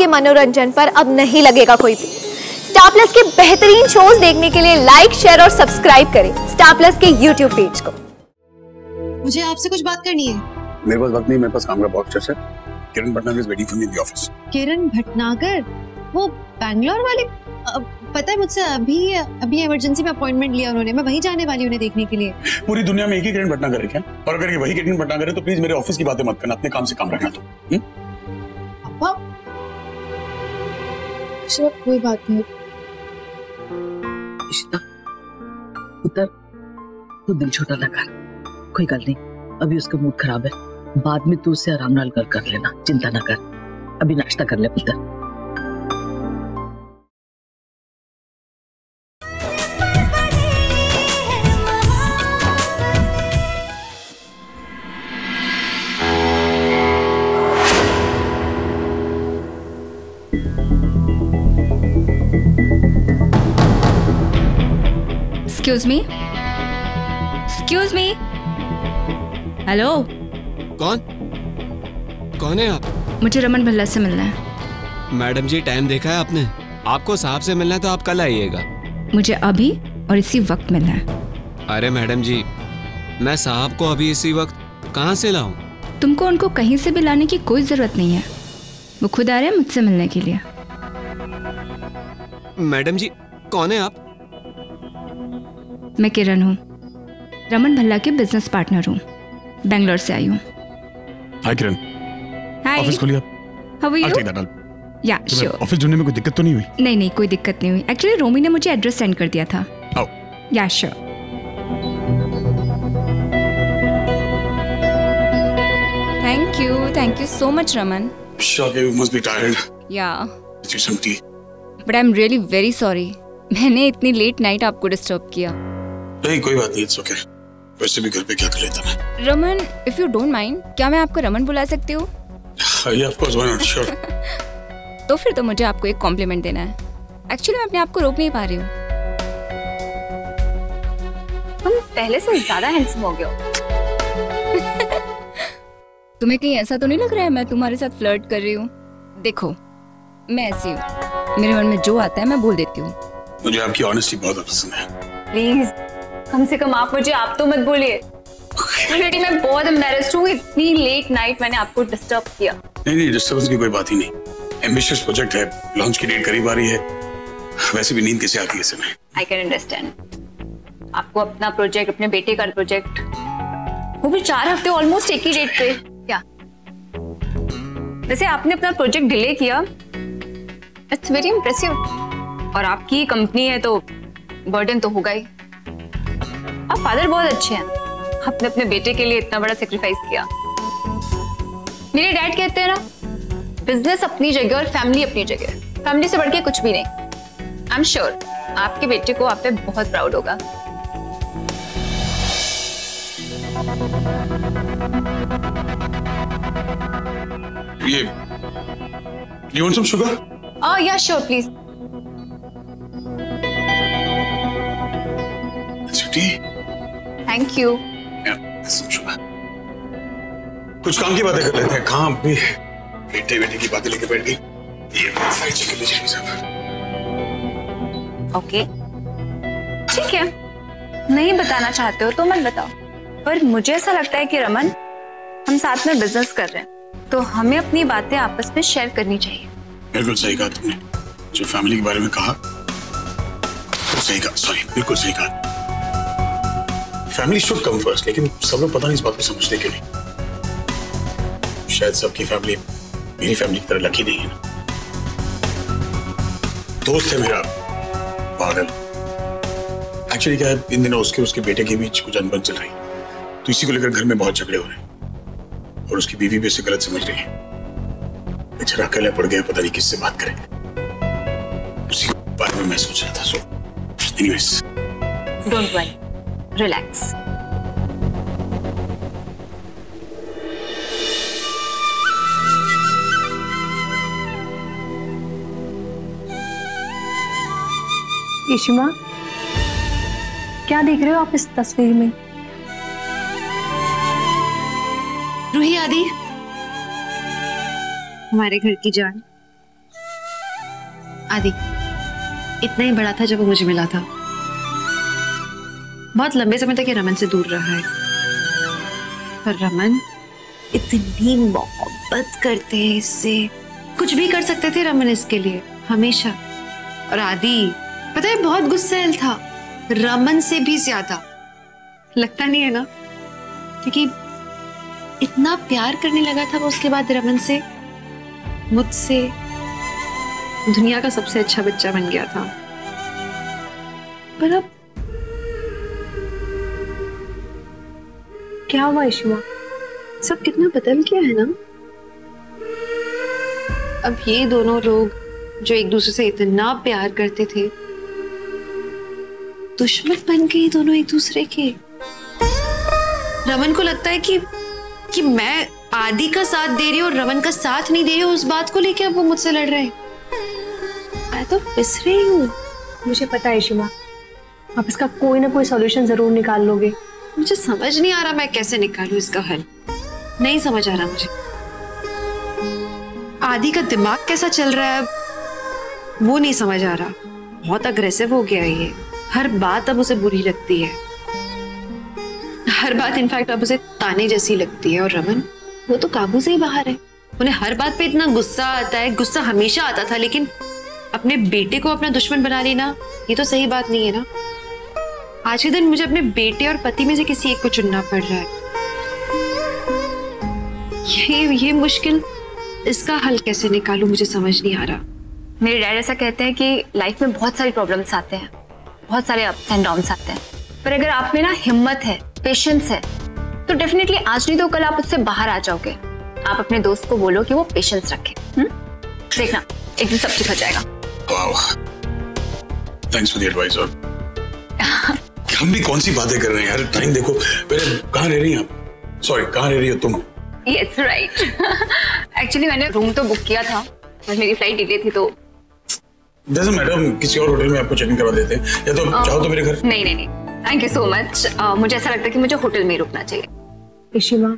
आपके मनोरंजन पर अब नहीं लगेगा कोई भी। स्टार प्लस के बेहतरीन शोज देखने के लिए लाइक, शेयर और सब्सक्राइब करें स्टार प्लस के यूट्यूब पेज को। मुझे आपसे कुछ बात करनी है। मेरे पास वक्त नहीं, मेरे पास काम का बहुत स्ट्रेस है। Kiran Bhatnagar is waiting for me in the office. Kiran Bhatnagar, वो बैंगलोर वाले? पता है मुझसे अभी इमरजेंसी में अपॉइंटमेंट लिया उन्होंने, मैं वहीं जाने वाली उन्हें देखने के लिए। पूरी दुनिया में एक ही किरण भटनागर है क्या? और अगर ये वही किरण भटनागर है तो प्लीज मेरे ऑफिस की बातें मत करना, अपने काम से काम रखना। तो पापा कोई बात नहीं। इशिता, पुत्र तू दिल छोटा ना कर, कोई गल नहीं। अभी उसका मूड खराब है, बाद में तू उससे आराम नाल कर लेना, चिंता ना कर। अभी नाश्ता कर ले पुत्र। Excuse me? Excuse me? Hello. कौन है आप? मुझे रमन भल्ला से मिलना है। मैडम जी, टाइम देखा है आपने? आपको साहब से मिलना है तो आप कल आइएगा। मुझे अभी और इसी वक्त मिलना है। अरे मैडम जी, मैं साहब को अभी इसी वक्त कहाँ से लाऊं? तुमको उनको कहीं से भी लाने की कोई जरूरत नहीं है, वो खुद आ रहे हैं मुझसे मिलने के लिए। मैडम जी, कौन है आप? मैं किरण हूँ, रमन भल्ला के बिजनेस पार्टनर हूँ, बेंगलोर से आई हूँ। हाय किरण। हाय। ऑफिस खोलिए आप। How are you? Yeah sure. Office ढूंढने में कोई दिक्कत तो नहीं हुई? नहीं, कोई दिक्कत नहीं हुई। एक्चुअली रोमी ने मुझे एड्रेस सेंड कर दिया था। आओ। या sure. Thank you so much Raman. Sure, you must be tired. Yeah. Get you some tea. But I'm really very sorry. मैंने इतनी लेट नाइट आपको डिस्टर्ब किया। नहीं, कोई बात नहीं, it's okay. वैसे भी घर पे क्या कर लेता मैं। Raman, if you don't mind, क्या मैं आपको रमन बुला सकती हूँ? Yeah, of course, why not? Sure. तो फिर तो मुझे आपको एक कॉम्प्लीमेंट देना है। एक्चुअली मैं अपने आप को रोक नहीं पा रही हूँ। तुम पहले से ज्यादा हैंडसम हो गए हो। तुम्हें कहीं ऐसा तो नहीं लग रहा है मैं तुम्हारे साथ फ्लर्ट कर रही हूँ? देखो, मैं ऐसी हूँ, मेरे मन में जो आता है मैं बोल देती हूँ। मुझे आपकी ऑनेस्टी बहुत पसंद है। प्लीज, कम से कम आप मुझे आप तो मत बोलिए। ऑलरेडी मैं बहुत एम्बैरेस्ड हूँ, इतनी लेट नाइट मैंने आपको डिस्टर्ब किया। नहीं, डिस्टर्बेंस की कोई बात ही नहीं। एम्बिशियस प्रोजेक्ट है, लॉन्च की डेट करीब आ रही है, वैसे भी नींद कैसे आती है ऐसे में? I can understand. आपको अपना प्रोजेक्ट, अपने बेटे का प्रोजेक्ट, वो भी 4 हफ्ते ऑलमोस्ट एक ही डेट पे। क्या वैसे आपने अपना प्रोजेक्ट डिले किया, इट्स वेरी इम्प्रेसिव। और आपकी कंपनी है तो बर्डन तो होगा ही। आप फादर बहुत अच्छे हैं, आपने अपने बेटे के लिए इतना बड़ा सेक्रीफाइस किया। मेरे डैड कहते हैं ना, बिजनेस अपनी जगह और फैमिली अपनी जगह, फैमिली से बढ़ के कुछ भी नहीं। आई एम श्योर आपके बेटे को आप पे बहुत प्राउड होगा। You want some sugar? Oh yeah, sure, please. It's your tea. Thank you. Yeah, some sugar. कुछ काम की बातें कर लेते हैं। कहाँ भी बेटे की बातें लेके बैठ गई। ये फ्राइड चिकन ले चलिए साहब। ओके, ठीक है, नहीं बताना चाहते हो तो मत बताओ। पर मुझे ऐसा लगता है कि रमन, हम साथ में बिजनेस कर रहे हैं तो हमें अपनी बातें आपस में शेयर करनी चाहिए। बिल्कुल सही कहा तुमने, जो फैमिली के बारे में कहा तो सही कहा। सॉरी, बिल्कुल सही कहा। फैमिली शुड कम फर्स्ट, लेकिन सब लोग पता नहीं इस बात को समझते क्यों नहीं। शायद सबकी फैमिली मेरी फैमिली की तरह लकी नहीं है ना। दोस्त है मेरा पागल। एक्चुअली क्या है, इन दिनों उसके बेटे के बीच कुछ अनबन चल रही है, तो इसी को लेकर घर में बहुत झगड़े हो रहे हैं और उसकी बीवी भी उसे गलत समझ रही है। बेचारा अकेला पड़ गया, पता नहीं किससे बात करे। उसी बारे में मैं सोच रहा था। So anyways, don't worry, relax. यशिमा, क्या देख रहे हो आप इस तस्वीर में? रूही आदि, हमारे घर की जान। आदि इतना ही बड़ा था जब वो मुझे मिला था। बहुत लंबे समय तक ये रमन से दूर रहा है, पर रमन इतनी मोहब्बत करते हैं इससे, कुछ भी कर सकते थे रमन इसके लिए हमेशा। और आदि पता है बहुत गुस्सैल था, रमन से भी ज्यादा। लगता नहीं है ना, क्योंकि इतना प्यार करने लगा था वो उसके बाद रमन से, मुझसे। दुनिया का सबसे अच्छा बच्चा बन गया था। पर अब क्या हुआ इशमा? सब कितना बदल गया है ना। अब ये दोनों लोग जो एक दूसरे से इतना प्यार करते थे, दुश्मन बन गए दोनों एक दूसरे के। रमन को लगता है कि मैं आदि का साथ दे रही हूँ और रमन का साथ नहीं दे रही हूँ, उस बात को लेकर अब वो मुझसे लड़ रहे हैं। मैं तो पिस रही हूँ। मुझे पता है शिमा, आप इसका कोई ना कोई सॉल्यूशन जरूर निकाल लोगे। मुझे समझ नहीं आ रहा मैं कैसे निकालूं इसका हल, नहीं समझ आ रहा मुझे। आदि का दिमाग कैसा चल रहा है वो नहीं समझ आ रहा। बहुत अग्रेसिव हो गया है ये, हर बात अब उसे बुरी लगती है, हर बात इनफैक्ट अब उसे ताने जैसी लगती है। और रमन वो तो काबू से ही बाहर है, उन्हें हर बात पे इतना गुस्सा आता है। गुस्सा हमेशा आता था, लेकिन अपने बेटे को अपना दुश्मन बना लेना ये तो सही बात नहीं है ना। आज के दिन मुझे अपने बेटे और पति में से किसी एक को चुनना पड़ रहा है। ये मुश्किल, इसका हल कैसे निकालूं मुझे समझ नहीं आ रहा। मेरे डैड ऐसा कहते हैं कि लाइफ में बहुत सारी प्रॉब्लम्स आते हैं, बहुत सारे अप्स एंड डाउन्स आते हैं, पर अगर आप में ना हिम्मत है, पेशेंस है, तो डेफिनेटली आज नहीं तो कल आप उससे बाहर आ जाओगे। आप अपने दोस्त को बोलो कि वो पेशेंस रखे। देखना एक दिन सब ठीक हो जाएगा। Thanks for the advice. और हम भी कौन सी बातें कर रहे हैं यार, टाइम देखो। पहले कहाँ रह रही हैं आप? सॉरी, कहाँ रह रही हो तुम? Yes right. एक्चुअली मैंने रूम तो बुक किया था, पर मेरी फ्लाइट डिले थी तो। डजंट मैटर, किसी और होटल में आपको चेक इन करवा देते हैं, या तो चाहो तो मेरे घर। नहीं, थैंक यू सो मच। मुझे ऐसा लगता है कि मुझे होटल में ही रुकना चाहिए। इशिमा,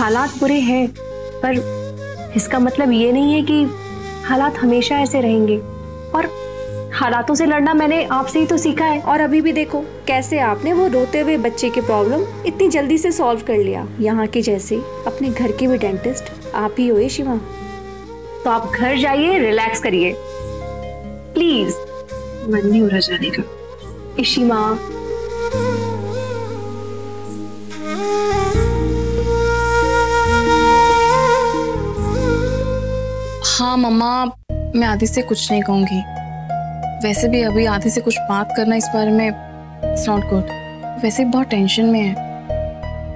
हालात बुरे हैं, पर इसका मतलब ये नहीं है कि हालात हमेशा ऐसे रहेंगे। और हालातों से लड़ना मैंने आपसे ही तो सीखा है। और अभी भी देखो कैसे आपने वो रोते हुए बच्चे के प्रॉब्लम इतनी जल्दी से सॉल्व कर लिया। यहाँ के जैसे अपने घर के भी डेंटिस्ट आप ही हो इशिमा। तो आप घर जाइए, रिलैक्स करिए प्लीज। मन नहीं हो रहा जाने का इशिमा। हाँ मम्मा, मैं आदि से कुछ नहीं कहूंगी। वैसे भी अभी आदि से कुछ बात करना इस बारे में इट्स नॉट गुड। वैसे भी बहुत टेंशन में है।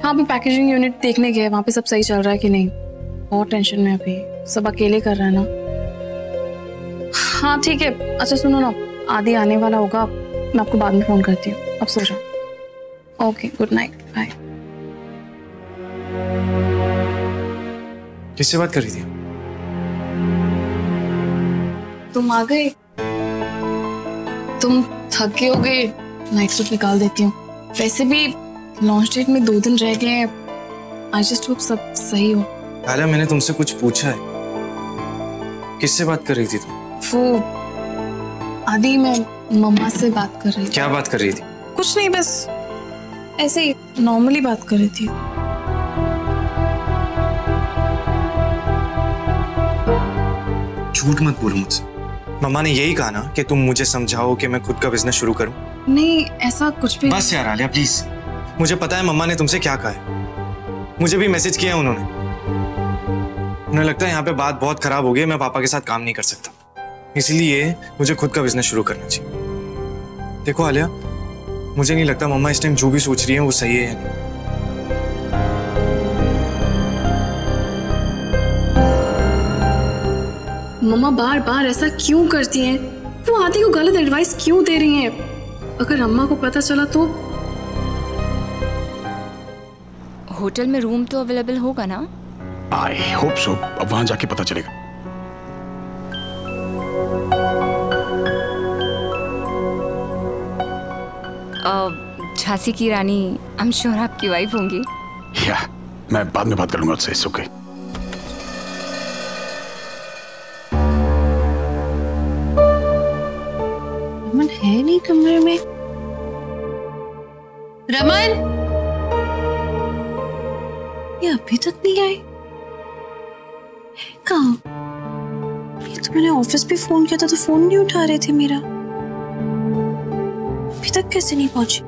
हाँ, अभी पैकेजिंग यूनिट देखने गए, वहाँ पे सब सही चल रहा है कि नहीं। बहुत टेंशन में अभी, सब अकेले कर रहा है ना। हाँ ठीक है, अच्छा सुनो ना, आदि आने वाला होगा, मैं आपको बाद में फोन करती हूँ। अब सो जाओ। Okay, good night, bye. किससे बात कर रही थी? तुम आ गए, तुम थक गए होगे, नाइट सूट निकाल देती हूँ। वैसे भी लॉन्च डेट में 2 दिन रह गए हैं। आई जस्ट होप सब सही हो। आलिया, मैंने तुमसे कुछ पूछा है, किससे बात कर रही थी तुम? वो आदि, मैं मम्मा से बात कर रही थी। क्या बात कर रही थी? कुछ नहीं, बस ऐसे ही नॉर्मली बात कर रही थी। झूठ मत बोलो मुझसे। मम्मा ने यही कहा ना कि तुम मुझे समझाओ कि मैं खुद का बिजनेस शुरू करूं। नहीं, ऐसा कुछ भी। बस यार आलिया प्लीज, मुझे पता है मम्मा ने तुमसे क्या कहा है। मुझे भी मैसेज किया है उन्होंने। उन्हें लगता है यहाँ पे बात बहुत खराब हो गई, मैं पापा के साथ काम नहीं कर सकता, इसलिए मुझे खुद का बिजनेस शुरू करना चाहिए। देखो आलिया, मुझे नहीं लगता मम्मा इस टाइम जो भी सोच रही है वो सही है या नहीं। मम्मा बार बार ऐसा क्यों करती हैं? वो आदि को गलत एडवाइस क्यों दे रही हैं? अगर अम्मा को पता चला तो? होटल में रूम तो अवेलेबल होगा ना? I hope so. अब वहां जाके पता चलेगा। झांसी की रानी, आई एम श्योर आपकी वाइफ होंगी। या मैं बाद में बात कर लूंगा उससे। It's okay. रमन है नहीं कमरे में। रमन, ये अभी तक नहीं आए, है कहाँ? ये तो मैंने ऑफिस भी फोन किया था तो फोन नहीं उठा रहे थे मेरा। अभी तक कैसे नहीं पहुंचे?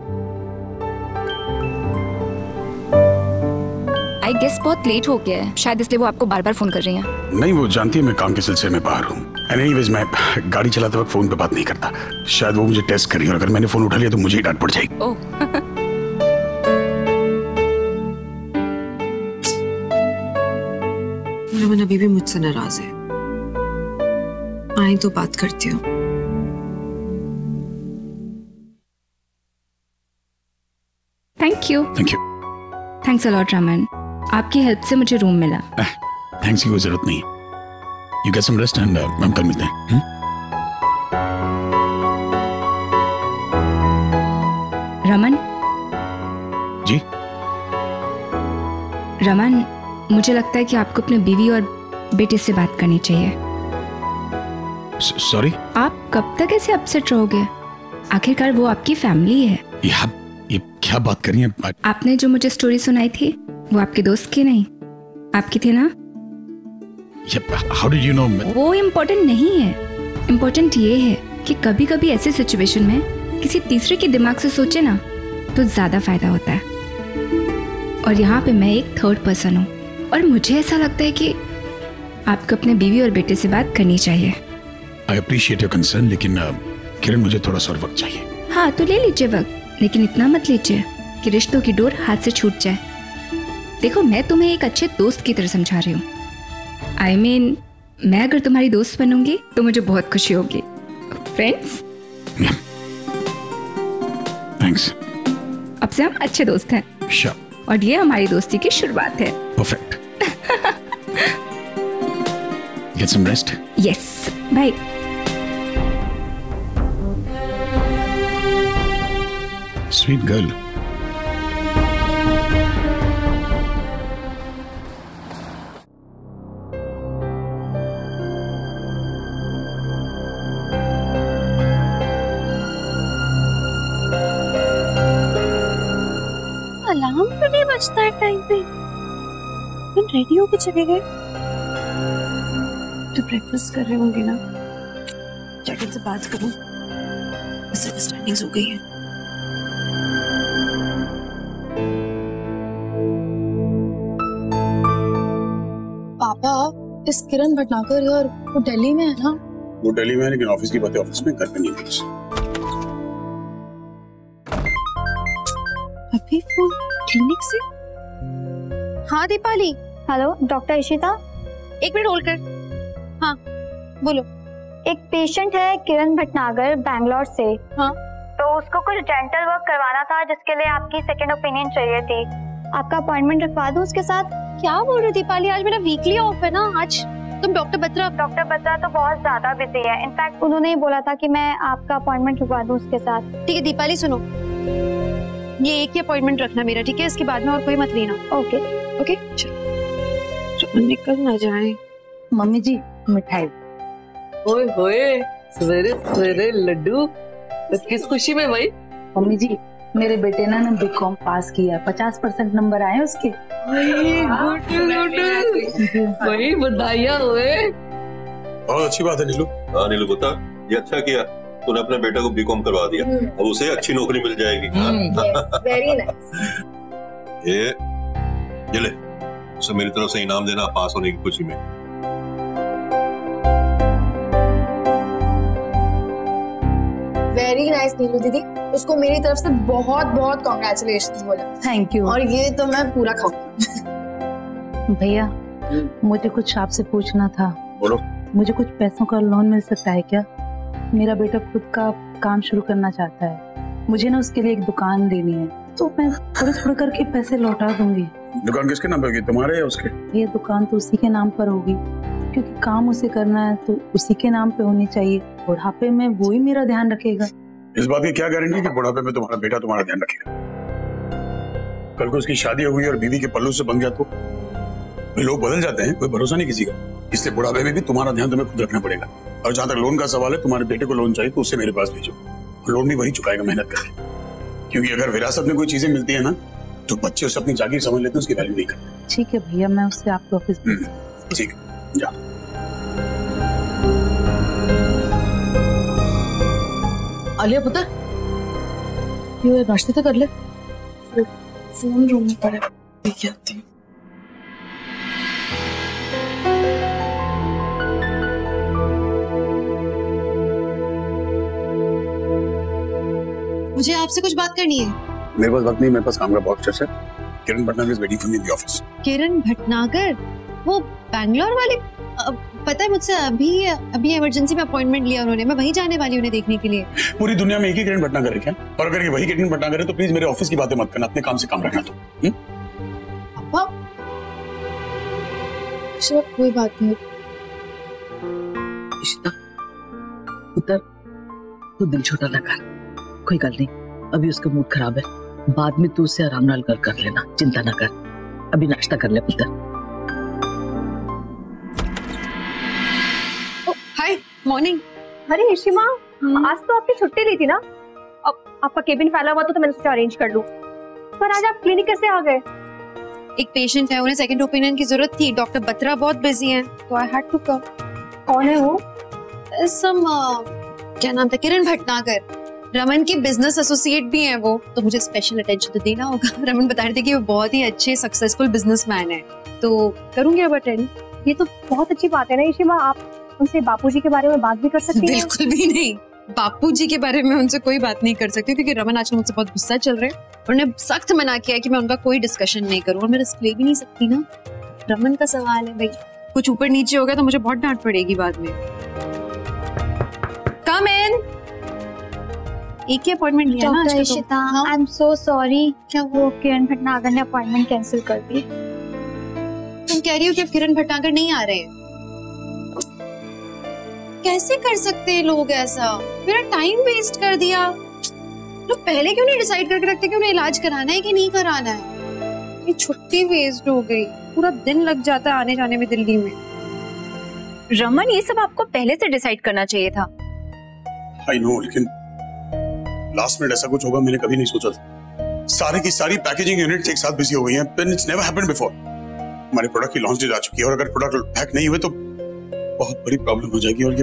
आई गेस बहुत लेट हो गया है, शायद इसलिए वो आपको बार बार फोन कर रही हैं। नहीं, वो जानती है मैं काम के सिलसिले में बाहर हूँ। एनीवेज मैं गाड़ी चलाते वक्त फोन पे बात नहीं करता। शायद वो मुझे टेस्ट करी और अगर मैंने फोन उठा लिया तो मुझे ही डांट पड़ जाएगी। ओह रमन अभी भी मुझसे नाराज है। आए तो बात करती हूँ। Thank you. Thank you. Thanks a lot Raman, आपकी हेल्प से मुझे रूम मिला। थैंक्स की कोई जरूरत नहीं। You get some rest and हम कल मिलते हैं। रमन जी। रमन, मुझे लगता है कि आपको अपने बीवी और बेटे से बात करनी चाहिए। सॉरी? आप कब तक ऐसे अपसेट रहोगे? आखिरकार वो आपकी फैमिली है। ये क्या बात कर रही हैं? आपने जो मुझे स्टोरी सुनाई थी वो आपके दोस्त की नहीं, आपकी थी ना? How did you know? वो इम्पोर्टेंट नहीं है। इम्पोर्टेंट ये है कि कभी कभी ऐसे सिचुएशन में किसी तीसरे के दिमाग से सोचे ना तो ज्यादा फायदा होता है। और यहाँ पे मैं एक थर्ड पर्सन हूँ और मुझे ऐसा लगता है कि आपको अपने बीवी और बेटे से बात करनी चाहिए। I appreciate your concern, लेकिन किरण मुझे थोड़ा सा वक्त चाहिए। हाँ तो ले लीजिए वक्त, लेकिन इतना मत लीजिए कि रिश्तों की डोर हाथ से छूट जाए। देखो, मैं तुम्हें एक अच्छे दोस्त की तरह समझा रही हूँ। I mean, मैं अगर तुम्हारी दोस्त बनूंगी तो मुझे बहुत खुशी होगी। फ्रेंड्स? थैंक्स। अब से हम अच्छे दोस्त हैं। Sure. और ये हमारी दोस्ती की शुरुआत है। Perfect. Get some rest. Yes. Bye. Sweet girl. Alarm तो नहीं बजता है टाइम पे। रेडी होके चले गए तो ब्रेकफास्ट कर रहे होंगे ना। जैकेट से बात करूं, मिसअंडरस्टैंडिंग्स हो गई है। पापा, इस किरण भटनागर और वो दिल्ली में है ना? वो दिल्ली में है लेकिन ऑफिस की बातें ऑफिस में, घर पे नहीं है। अभी फोन क्लिनिक से? हाँ दीपाली। हेलो डॉक्टर इशिता, एक मिनट होल्ड कर। हाँ बोलो। एक पेशेंट है किरण भटनागर बैंगलोर से। हाँ तो उसको कुछ डेंटल वर्क करवाना था जिसके लिए आपकी सेकंड ओपिनियन चाहिए थी। आपका अपॉइंटमेंट रखवा दूं उसके साथ? क्या बोल रही हो दीपाली, आज मेरा वीकली ऑफ है ना। आज तुम डॉक्टर बत्रा तो बहुत ज्यादा बिजी है। इनफैक्ट उन्होंने ही बोला था कि मैं आपका अपॉइंटमेंट रखवा दूं उसके साथ। ठीक है दीपाली, सुनो, ये एक ही अपॉइंटमेंट रखना मेरा, ठीक है? इसके बाद में और कोई मत लेना। ओके ओके चलो, निकल ना जाए। मम्मी जी मिठाई। ओए होए, सवेरे सवेरे लड्डू, किस खुशी में भाई? मम्मी जी, मेरे बेटे ने बीकॉम पास किया, 50% नंबर आए उसके। वही बधाइयां हुए। बहुत अच्छी बात है नीलू। हाँ नीलू बता, ये अच्छा किया तूने अपने बेटे को बीकॉम करवा दिया। अब उसे अच्छी नौकरी मिल जाएगी। Very nice. ये ले, उसे मेरी तरफ से इनाम देना पास होने की खुशी में। वेरी नाइस नीलू दीदी, उसको मेरी तरफ से बहुत बहुत कॉन्ग्रेचुलेशंस बोला। Thank you. और ये तो मैं पूरा खाऊंगी। भैया, मुझे कुछ आपसे पूछना था। बोलो। मुझे कुछ पैसों का लोन मिल सकता है क्या? मेरा बेटा खुद का काम शुरू करना चाहता है। मुझे ना उसके लिए एक दुकान लेनी है, तो मैं थोड़ा थोड़ा करके पैसे लौटा दूंगी। दुकान किसके नाम पे होगी, तुम्हारे या उसके? ये दुकान तो उसी के नाम पर होगी, क्योंकि काम उसे करना है तो उसी के नाम पे होनी चाहिए। बुढ़ापे में वो ही मेरा ध्यान रखेगा। इस बात की क्या गारंटी कि बुढ़ापे में तुम्हारा बेटा तुम्हारा ध्यान रखेगा? कल को उसकी शादी हो गई और बीवी के पल्लू से बन गया तो? लोग बदल जाते हैं, कोई भरोसा नहीं किसी का। इसलिए बुढ़ापे में भी तुम्हारा ध्यान तुम्हें खुद रखना पड़ेगा। और जहां तक लोन का सवाल है, तुम्हारे बेटे को लोन चाहिए तो उसे मेरे पास भेजो। लोन भी वही चुकाएगा मेहनत करके, क्योंकि अगर विरासत में कोई चीजें मिलती है ना तो बच्चे उसे अपनी जागीर समझ लेते हैं, उसकी वैल्यू नहीं करते। ठीक है भैया, मैं उससे आपके ऑफिस में। ठीक है, जा। आलिया पुत्र, ये नाश्ते तो कर ले। फोन रूम में पड़ा है, लेके आती हूँ। मुझे आपसे कुछ बात करनी है। मेरे पास वक्त नहीं, मेरे पास काम का बहुत स्ट्रेस है। Kiran Bhatnagar is waiting for me in the office. Kiran Bhatnagar, वो बैंगलोर वाले? पता है मुझसे अभी इमरजेंसी में अपॉइंटमेंट लिया उन्होंने, मैं वहीं जाने वाली उन्हें देखने के लिए। पूरी दुनिया में एक ही किरण भटनागर है क्या? और अगर ये वही किरण भटनागर है तो प्लीज मेरे ऑफिस की बातें मत करना, अपने काम से काम रखना। तो पापा कोई बात नहीं। इशिता पुत्र, तू दिल छोटा ना कर, कोई गल नहीं, अभी उसका मूड खराब है, बाद में तू उससे आराम नाल कर लेना, चिंता ना कर। अभी नाश्ता कर ले पुत्र। हाय, मॉर्निंग। अरे ऋषिमा, आज तो आपने छुट्टी ली थी ना? अब आपका केबिन फैला हुआ तो मैंने सोचा अरेंज कर लूं, पर आज आप क्लिनिक कैसे आ गए? एक पेशेंट है, उन्हें सेकंड ओपिनियन की जरूरत थी, डॉक्टर बत्रा बहुत बिजी हैं, तो आई हैड टू कम। कौन है वो? क्या नाम था? किरण भटनागर, रमन के बिजनेस एसोसिएट भी हैं वो, तो मुझे स्पेशल अटेंशन तो देना होगा। रमन बता रहे थे कि वो बहुत ही अच्छे सक्सेसफुल बिजनेसमैन है, तो करूंगी अब अटेंड। ये तो बहुत अच्छी बात है ना ऋषिमा, आप उनसे बापूजी के बारे में बात भी कर सकती हैं। बिल्कुल भी नहीं, बापूजी के बारे में उनसे कोई बात नहीं कर सकती, क्योंकि रमन आजकल मुझसे बहुत गुस्सा चल रहे हैं। उन्होंने सख्त मना किया कि मैं उनका कोई डिस्कशन नहीं करूं, और मैं रिस्क ले भी नहीं सकती ना, रमन का सवाल है भाई, कुछ ऊपर नीचे हो गया तो मुझे बहुत डांट पड़ेगी बाद में। कम इन। एक ही अपॉइंटमेंट लिया ना doctor Ishita, I am so sorry, क्या वो किरण भटनागर ने अपॉइंटमेंट कैंसिल कर दी। तुम कह रही हो कि अब किरण भटनागर नहीं आ रहे हैं? कैसे कर सकते हैं लोग ऐसा? मेरा टाइम वेस्ट कर दिया। लोग पहले क्यों नहीं डिसाइड करके रखते कि उन्हें इलाज कराना है कि नहीं कराना है? ये छुट्टी वेस्ट हो गई, पूरा दिन लग जाता है आने जाने में दिल्ली में। रमन, ये सब आपको पहले से डिसाइड करना चाहिए था। आई नो, लेकिन लास्ट मिनट ऐसा कुछ होगा मैंने कभी नहीं सोचा था। सारी की सारी पैकेजिंग यूनिट एक साथ बिजी हो गई हैं, इट्स नेवर हैपेंड बिफोर। हमारे प्रोडक्ट की लॉन्च डेट आ चुकी है, और अगर प्रोडक्ट पैक नहीं हुए तो बहुत बड़ी प्रॉब्लम हो जाएगी। और ये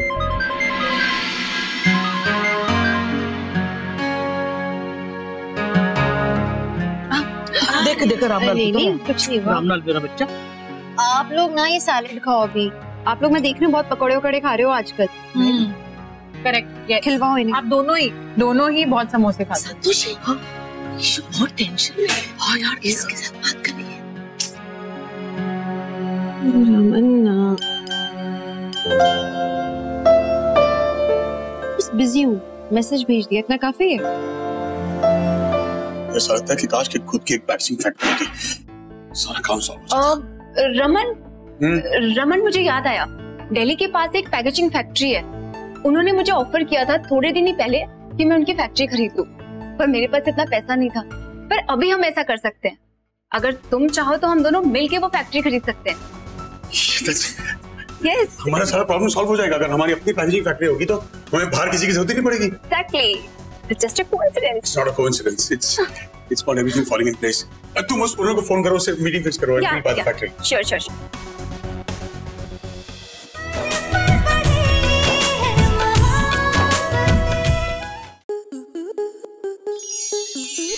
देख रामलाल, कुछ नहीं हुआ। रामलाल मेरा बच्चा, आप लोग ना ये सैलेड खाओ अभी। आप लोग मैं देख रही हूँ बहुत पकौड़े वकौड़े खा रहे हो आजकल। करेक्ट, खिलवाओ इन्हें। आप दोनों ही बहुत समोसे खाते हैं। संतोषी, हाँ, बहुत टेंशन में। हाँ यार, किसके साथ बात करनी है? रमन, बस बिजी हूँ, मैसेज भेज दिया, इतना काफी है। ऐसा लगता है कि काश कि खुद की एक पैकेजिंग फैक्ट्री होती, सारा काम सॉल्व हो जाता। रमन, मुझे याद आया, दिल्ली के पास एक पैकेजिंग फैक्ट्री है। उन्होंने मुझे ऑफर किया था थोड़े दिन ही पहले कि मैं उनकी फैक्ट्री खरीद लूं, पर मेरे पास इतना पैसा नहीं था। पर अभी हम ऐसा कर सकते हैं, अगर तुम चाहो तो हम दोनों मिलके वो फैक्ट्री खरीद सकते हैं। Yes. हमारा सारा प्रॉब्लम सॉल्व हो जाएगा। अगर हमारी अपनी पैकेजिंग फैक्ट्री होगी तो हमें बाहर किसी की जरूरत ही नहीं पड़ेगी। Exactly. It's just a coincidence. It's not a coincidence. It's about everything falling in place. तुम उस ओनर को फोन करो, उससे मीटिंग फिक्स करो Yeah. Factory. Sure.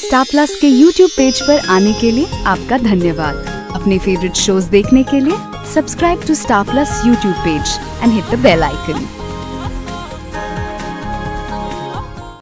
Star plus के YouTube पेज पर आने के लिए आपका धन्यवाद। अपने फेवरेट शोज देखने के लिए subscribe to star plus YouTube page and hit the bell icon.